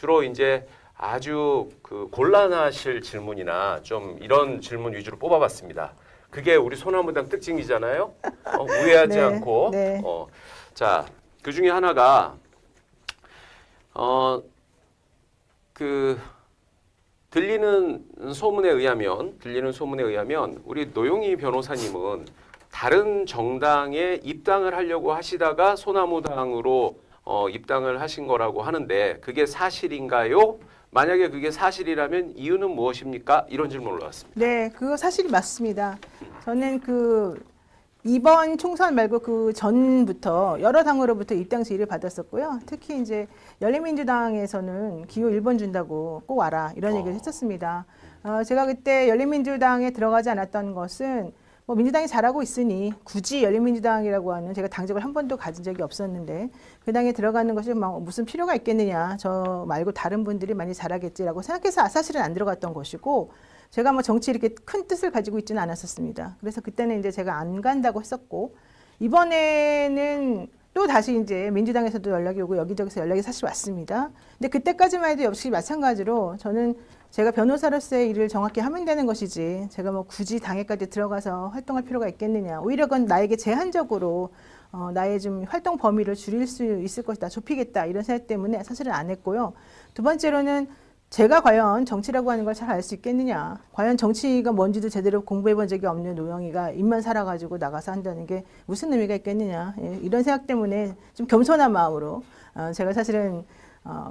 주로 이제 아주 그 곤란하실 질문이나 좀 이런 질문 위주로 뽑아봤습니다. 그게 우리 소나무당 특징이잖아요. 우회하지 네, 않고. 네. 자, 그 중에 하나가 그 들리는 소문에 의하면 우리 노영희 변호사님은 다른 정당에 입당을 하려고 하시다가 소나무당으로 입당을 하신 거라고 하는데 그게 사실인가요? 만약에 그게 사실이라면 이유는 무엇입니까? 이런 질문을 올라왔습니다. 네, 그거 사실이 맞습니다. 저는 이번 총선 말고 그 전부터 여러 당으로부터 입당 지휘를 받았었고요. 특히 이제 열린민주당에서는 기호 1번 준다고 꼭 와라 이런 얘기를 했었습니다. 제가 그때 열린민주당에 들어가지 않았던 것은 뭐 민주당이 잘하고 있으니 굳이 열린민주당이라고 하는 제가 당적을 한 번도 가진 적이 없었는데 그 당에 들어가는 것이 막 무슨 필요가 있겠느냐, 저 말고 다른 분들이 많이 잘하겠지라고 생각해서 사실은 안 들어갔던 것이고, 제가 뭐 정치 이렇게 큰 뜻을 가지고 있지는 않았었습니다. 그래서 그때는 이제 제가 안 간다고 했었고, 이번에는 또 다시 이제 민주당에서도 연락이 오고 여기저기서 연락이 사실 왔습니다. 근데 그때까지만 해도 역시 마찬가지로 저는 제가 변호사로서의 일을 정확히 하면 되는 것이지 제가 뭐 굳이 당에까지 들어가서 활동할 필요가 있겠느냐, 오히려 그건 나에게 제한적으로 나의 좀 활동 범위를 줄일 수 있을 것이다, 좁히겠다 이런 생각 때문에 사실은 안 했고요. 두 번째로는 제가 과연 정치라고 하는 걸 잘 알 수 있겠느냐, 과연 정치가 뭔지도 제대로 공부해 본 적이 없는 노영이가 입만 살아가지고 나가서 한다는 게 무슨 의미가 있겠느냐, 이런 생각 때문에 좀 겸손한 마음으로 제가 사실은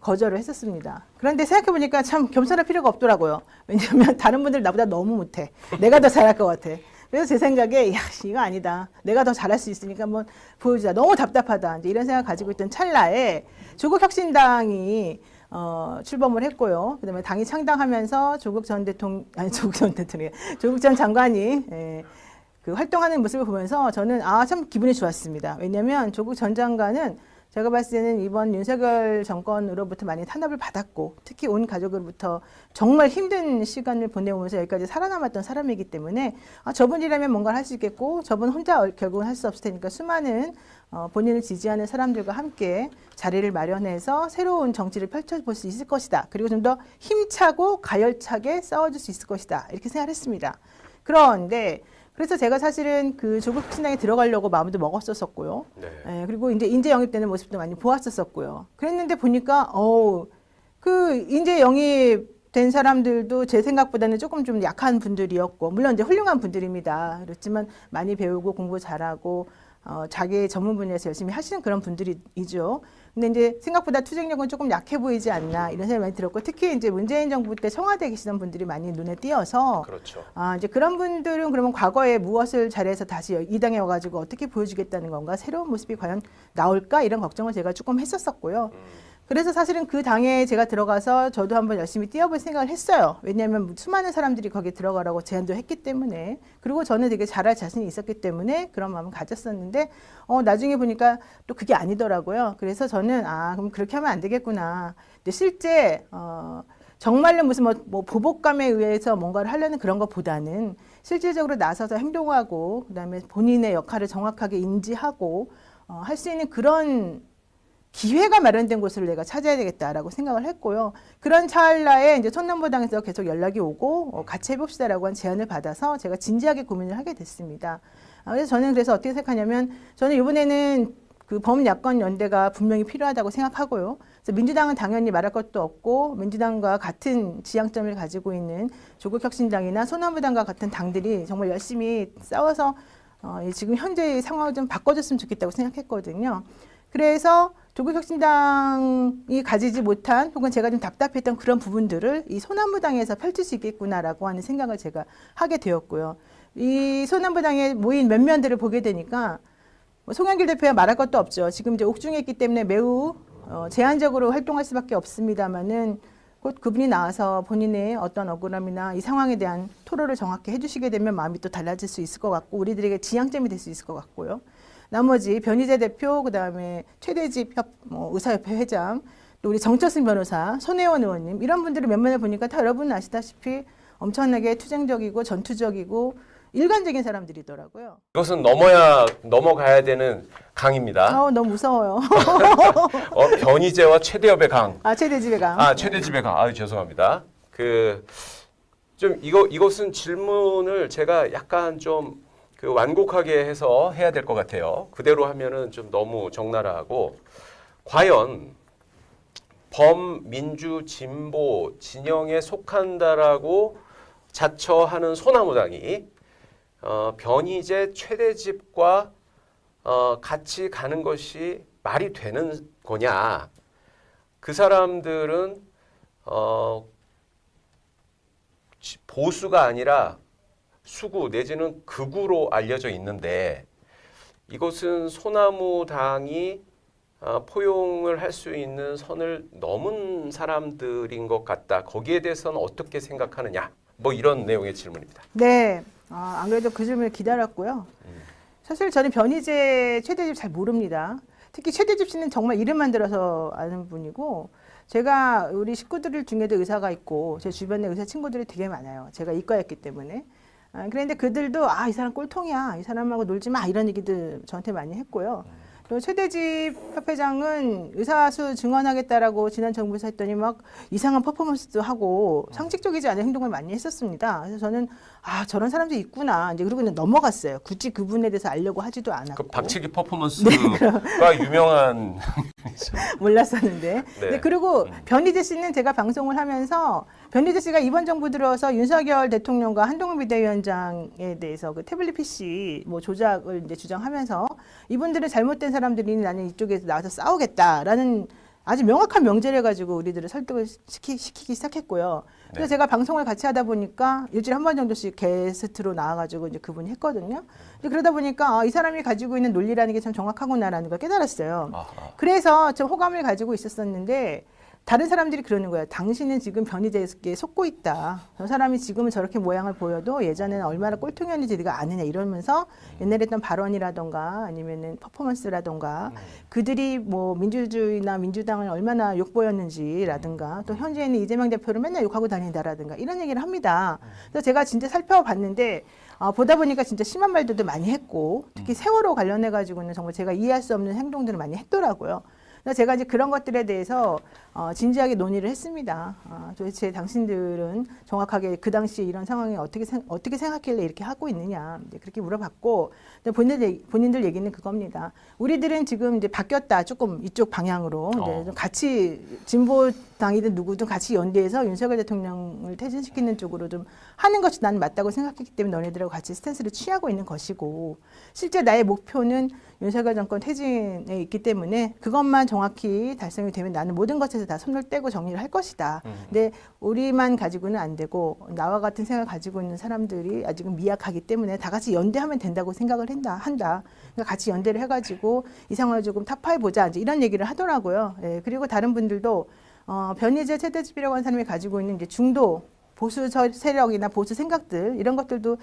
거절을 했었습니다. 그런데 생각해보니까 참 겸손할 필요가 없더라고요. 왜냐하면 다른 분들 나보다 너무 못해. 내가 더 잘할 것 같아. 그래서 제 생각에 야, 이거 아니다, 내가 더 잘할 수 있으니까 한번 보여주자, 너무 답답하다, 이제 이런 생각을 가지고 있던 찰나에 조국혁신당이 출범을 했고요. 그다음에 당이 창당하면서 조국 전 장관이 그 활동하는 모습을 보면서 저는 참 기분이 좋았습니다. 왜냐하면 조국 전 장관은 제가 봤을 때는 이번 윤석열 정권으로부터 많이 탄압을 받았고, 특히 온 가족으로부터 정말 힘든 시간을 보내오면서 여기까지 살아남았던 사람이기 때문에 저분이라면 뭔가를 할 수 있겠고, 저분 혼자 결국은 할 수 없을 테니까 수많은 본인을 지지하는 사람들과 함께 자리를 마련해서 새로운 정치를 펼쳐볼 수 있을 것이다. 그리고 좀 더 힘차고 가열차게 싸워줄 수 있을 것이다, 이렇게 생각했습니다. 그런데 그래서 제가 사실은 그 조국혁신당에 들어가려고 마음도 먹었었고요. 네. 그리고 이제 인재 영입되는 모습도 많이 보았었고요. 그랬는데 보니까 그 인재 영입된 사람들도 제 생각보다는 조금 좀 약한 분들이었고, 물론 이제 훌륭한 분들입니다. 그렇지만 많이 배우고 공부 잘하고 자기 전문 분야에서 열심히 하시는 그런 분들이죠. 근데 이제 생각보다 투쟁력은 조금 약해 보이지 않나, 이런 생각이 많이 들었고, 특히 이제 문재인 정부 때 청와대에 계시던 분들이 많이 눈에 띄어서, 그렇죠. 이제 그런 분들은 그러면 과거에 무엇을 잘해서 다시 이 당에 와가지고 어떻게 보여주겠다는 건가, 새로운 모습이 과연 나올까, 이런 걱정을 제가 조금 했었었고요. 그래서 사실은 그 당에 제가 들어가서 저도 한번 열심히 뛰어볼 생각을 했어요. 왜냐하면 수많은 사람들이 거기에 들어가라고 제안도 했기 때문에, 그리고 저는 되게 잘할 자신이 있었기 때문에 그런 마음을 가졌었는데 나중에 보니까 또 그게 아니더라고요. 그래서 저는 그럼 그렇게 하면 안 되겠구나. 근데 실제 정말로 무슨 뭐 보복감에 의해서 뭔가를 하려는 그런 것보다는 실질적으로 나서서 행동하고, 그다음에 본인의 역할을 정확하게 인지하고 할 수 있는 그런 기회가 마련된 곳을 내가 찾아야 되겠다라고 생각을 했고요. 그런 찰나에 이제 천남보당에서 계속 연락이 오고 같이 해봅시다라고 한 제안을 받아서 제가 진지하게 고민을 하게 됐습니다. 그래서 저는 어떻게 생각하냐면, 저는 이번에는 그 범야권 연대가 분명히 필요하다고 생각하고요. 그래서 민주당은 당연히 말할 것도 없고, 민주당과 같은 지향점을 가지고 있는 조국혁신당이나 소나무당과 같은 당들이 정말 열심히 싸워서 지금 현재의 상황을 좀 바꿔줬으면 좋겠다고 생각했거든요. 그래서 조국혁신당이 가지지 못한, 혹은 제가 좀 답답했던 그런 부분들을 이 소나무당에서 펼칠 수 있겠구나라고 하는 생각을 제가 하게 되었고요. 이 소나무당에 모인 면면들을 보게 되니까 송영길 대표야 말할 것도 없죠. 지금 이제 옥중에 있기 때문에 매우 제한적으로 활동할 수밖에 없습니다만은, 곧 그분이 나와서 본인의 어떤 억울함이나 이 상황에 대한 토로를 정확히 해주시게 되면 마음이 또 달라질 수 있을 것 같고, 우리들에게 지향점이 될 수 있을 것 같고요. 나머지 변희재 대표, 그다음에 최대집 의사협회 회장, 또 우리 정철승 변호사, 손혜원 의원님, 이런 분들의 면면을 보니까 다 여러분 아시다시피 엄청나게 투쟁적이고 전투적이고 일관적인 사람들이더라고요. 이것은 넘어가야 되는 강입니다. 너무 무서워요. 변희재와 최대엽의 강. 최대집의 강. 최대집의 강. 죄송합니다. 이것은 질문을 제가 약간 좀 완곡하게 해서 해야 될 것 같아요. 그대로 하면은 좀 너무 적나라하고, 과연 범민주 진보 진영에 속한다라고 자처하는 소나무당이 변희재 최대집과 같이 가는 것이 말이 되는 거냐? 그 사람들은 보수가 아니라 수구 내지는 극우로 알려져 있는데, 이것은 소나무당이 포용을 할 수 있는 선을 넘은 사람들인 것 같다. 거기에 대해서는 어떻게 생각하느냐? 뭐 이런 내용의 질문입니다. 네. 안 그래도 그 질문을 기다렸고요. 사실 저는 변희재 최대집 잘 모릅니다. 특히 최대집 씨는 정말 이름만 들어서 아는 분이고, 제가 우리 식구들 중에도 의사가 있고 제 주변에 의사 친구들이 되게 많아요. 제가 이과였기 때문에. 그런데 그들도 이 사람 꼴통이야, 이 사람하고 놀지 마, 이런 얘기들 저한테 많이 했고요. 또 최대집 협회장은 의사수 증언하겠다라고 지난 정부에서 했더니 막 이상한 퍼포먼스도 하고 상식적이지 않은 행동을 많이 했었습니다. 그래서 저는 저런 사람도 있구나. 이제 그러고 그냥 넘어갔어요. 굳이 그분에 대해서 알려고 하지도 않았고. 그 박치기 퍼포먼스가 유명한 몰랐었는데. 네. 그리고 변희재 씨는 제가 방송을 하면서 변희재 씨가 이번 정부 들어서 윤석열 대통령과 한동훈 비대위원장에 대해서 그 태블릿 PC 뭐 조작을 이제 주장하면서 이분들은 잘못된 사람들이니 나는 이쪽에서 나와서 싸우겠다라는 아주 명확한 명제를 가지고 우리들을 설득을 시키기 시작했고요. 그래서 제가 방송을 같이 하다 보니까 일주일에 한 번 정도씩 게스트로 나와가지고 이제 그분이 했거든요. 그러다 보니까 이 사람이 가지고 있는 논리라는 게 참 정확하구나라는 걸 깨달았어요. 그래서 좀 호감을 가지고 있었었는데, 다른 사람들이 그러는 거예요. 당신은 지금 변희재에게 속고 있다. 저 사람이 지금은 저렇게 모양을 보여도 예전에는 얼마나 꼴통이었는지 네가 아느냐, 이러면서 옛날에 했던 발언이라던가 아니면은 퍼포먼스라던가 그들이 뭐 민주주의나 민주당을 얼마나 욕보였는지라든가 또 현재는 이재명 대표를 맨날 욕하고 다닌다라든가 이런 얘기를 합니다. 그래서 제가 진짜 살펴봤는데 보다 보니까 진짜 심한 말들도 많이 했고, 특히 세월호 관련해 가지고는 정말 제가 이해할 수 없는 행동들을 많이 했더라고요. 그래서 제가 이제 그런 것들에 대해서 진지하게 논의를 했습니다. 도대체 당신들은 정확하게 그 당시에 이런 상황이 어떻게 생각길래 이렇게 하고 있느냐, 이제 그렇게 물어봤고, 본인들 얘기는 그겁니다. 우리들은 지금 이제 바뀌었다, 조금 이쪽 방향으로 이제 좀 같이 진보당이든 누구든 같이 연대해서 윤석열 대통령을 퇴진시키는 쪽으로 좀 하는 것이 난 맞다고 생각했기 때문에 너네들하고 같이 스탠스를 취하고 있는 것이고, 실제 나의 목표는 윤석열 정권 퇴진에 있기 때문에 그것만 정확히 달성이 되면 나는 모든 것에서 다 손을 떼고 정리를 할 것이다. 근데 우리만 가지고는 안 되고 나와 같은 생각을 가지고 있는 사람들이 아직은 미약하기 때문에 다 같이 연대하면 된다고 생각을 한다. 그러니까 같이 연대를 해가지고 이 상황을 조금 타파해보자, 이제 이런 얘기를 하더라고요. 그리고 다른 분들도 변희재 최대집이라고 하는 사람이 가지고 있는 이제 중도 보수 세력이나 보수 생각들, 이런 것들도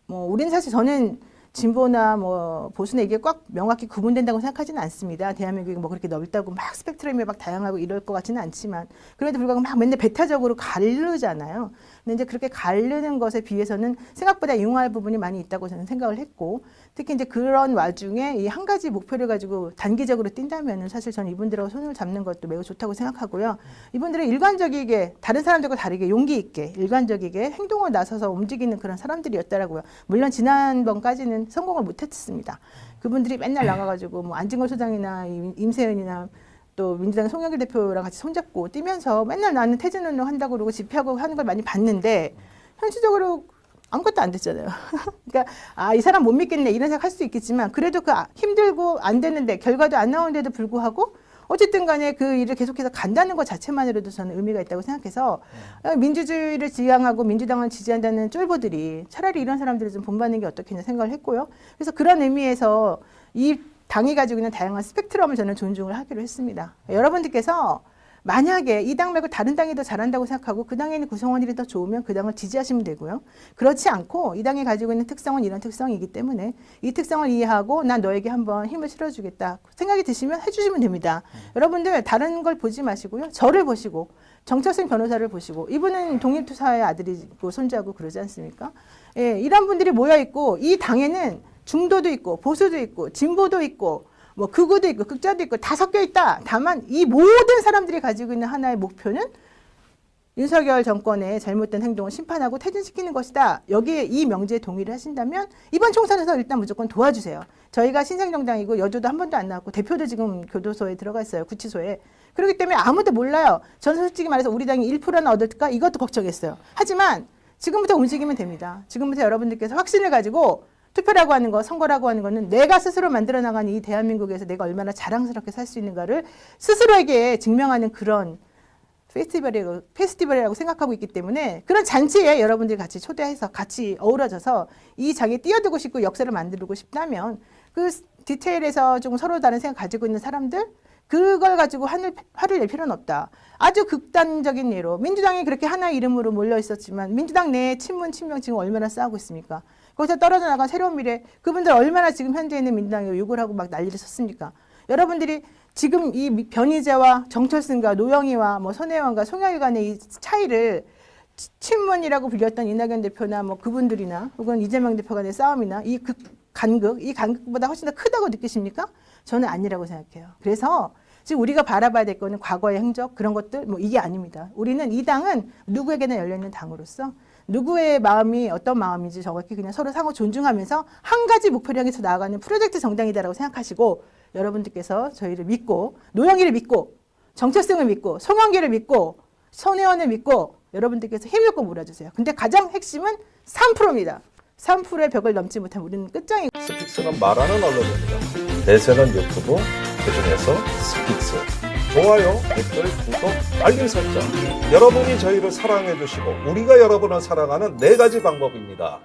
우리는 사실 저는 진보나 뭐 보수나 이게 꽉 명확히 구분된다고 생각하지는 않습니다. 대한민국이 뭐 그렇게 넓다고 막 스펙트럼이 막 다양하고 이럴 것 같지는 않지만, 그럼에도 불구하고 막 맨날 배타적으로 가르잖아요. 근데 이제 그렇게 가르는 것에 비해서는 생각보다 융화할 부분이 많이 있다고 저는 생각을 했고, 특히 이제 그런 와중에 이 한 가지 목표를 가지고 단기적으로 뛴다면은 사실 저는 이분들하고 손을 잡는 것도 매우 좋다고 생각하고요. 이분들은 일관적이게 다른 사람들과 다르게 용기 있게 일관적이게 행동을 나서서 움직이는 그런 사람들이었더라고요. 물론 지난번까지는 성공을 못했습니다. 그분들이 맨날 나가가지고 뭐 안진걸 소장이나 임세은이나 또 민주당 송영길 대표랑 같이 손잡고 뛰면서 맨날 나는 퇴진운동 한다고 그러고 집회하고 하는 걸 많이 봤는데, 현실적으로 아무것도 안 됐잖아요. 그러니까 이 사람 못 믿겠네 이런 생각 할 수 있겠지만, 그래도 그 힘들고 안 되는데 결과도 안 나오는데도 불구하고 어쨌든 간에 그 일을 계속해서 간다는 것 자체만으로도 저는 의미가 있다고 생각해서, 민주주의를 지향하고 민주당을 지지한다는 쫄보들이 차라리 이런 사람들을 좀 본받는 게 어떻겠냐 생각을 했고요. 그래서 그런 의미에서 이 당이 가지고 있는 다양한 스펙트럼을 저는 존중을 하기로 했습니다. 여러분들께서 만약에 이 당 말고 다른 당이 더 잘한다고 생각하고 그 당에 있는 구성원들이 더 좋으면 그 당을 지지하시면 되고요. 그렇지 않고 이 당이 가지고 있는 특성은 이런 특성이기 때문에 이 특성을 이해하고 난 너에게 한번 힘을 실어주겠다 생각이 드시면 해주시면 됩니다. 여러분들 다른 걸 보지 마시고요. 저를 보시고 정철승 변호사를 보시고 이분은 독립투사의 아들이고 손자고 그러지 않습니까? 예, 이런 분들이 모여있고 이 당에는 중도도 있고 보수도 있고 진보도 있고 뭐 극우도 있고 극자도 있고 다 섞여 있다. 다만 이 모든 사람들이 가지고 있는 하나의 목표는 윤석열 정권의 잘못된 행동을 심판하고 퇴진시키는 것이다. 여기에 이 명제에 동의를 하신다면 이번 총선에서 일단 무조건 도와주세요. 저희가 신생정당이고 여조도 한 번도 안 나왔고 대표도 지금 교도소에 들어가 있어요. 구치소에. 그렇기 때문에 아무도 몰라요. 저는 솔직히 말해서 우리 당이 1%나 얻을까 이것도 걱정했어요. 하지만 지금부터 움직이면 됩니다. 지금부터 여러분들께서 확신을 가지고 투표라고 하는 거, 선거라고 하는 거는 내가 스스로 만들어 나가는 이 대한민국에서 내가 얼마나 자랑스럽게 살 수 있는가를 스스로에게 증명하는 그런 페스티벌이라고 생각하고 있기 때문에 그런 잔치에 여러분들이 같이 초대해서 같이 어우러져서 이 장에 뛰어들고 싶고 역사를 만들고 싶다면 그 디테일에서 조금 서로 다른 생각 가지고 있는 사람들 그걸 가지고 화를 낼 필요는 없다. 아주 극단적인 예로 민주당이 그렇게 하나의 이름으로 몰려 있었지만 민주당 내에 친문, 친명 지금 얼마나 싸우고 있습니까? 거기서 떨어져 나간 새로운 미래 그분들 얼마나 지금 현재 있는 민주당에 욕을 하고 막 난리를 쳤습니까? 여러분들이 지금 이 변희재와 정철승과 노영희와 뭐 손혜원과 송영일 간의 이 차이를 친문이라고 불렸던 이낙연 대표나 뭐 그분들이나 혹은 이재명 대표 간의 싸움이나 이 간극보다 훨씬 더 크다고 느끼십니까? 저는 아니라고 생각해요. 그래서 지금 우리가 바라봐야 될 거는 과거의 행적 그런 것들 뭐 이게 아닙니다. 우리는 이 당은 누구에게나 열려있는 당으로서 누구의 마음이 어떤 마음인지 정확히 그냥 서로 상호 존중하면서 한 가지 목표를 향해서 나아가는 프로젝트 정당이다라고 생각하시고 여러분들께서 저희를 믿고 노영희를 믿고 정철승을 믿고 송영길을 믿고 손혜원을 믿고 여러분들께서 힘있고 몰아주세요. 근데 가장 핵심은 3%입니다. 3%의 벽을 넘지 못하면 우리는 끝장이고. 스픽스는 말하는 언론입니다. 대세는 유튜브, 그중에서 스픽스. 좋아요, 댓글, 구독, 알림 설정. 여러분이 저희를 사랑해 주시고 우리가 여러분을 사랑하는 4가지 방법입니다.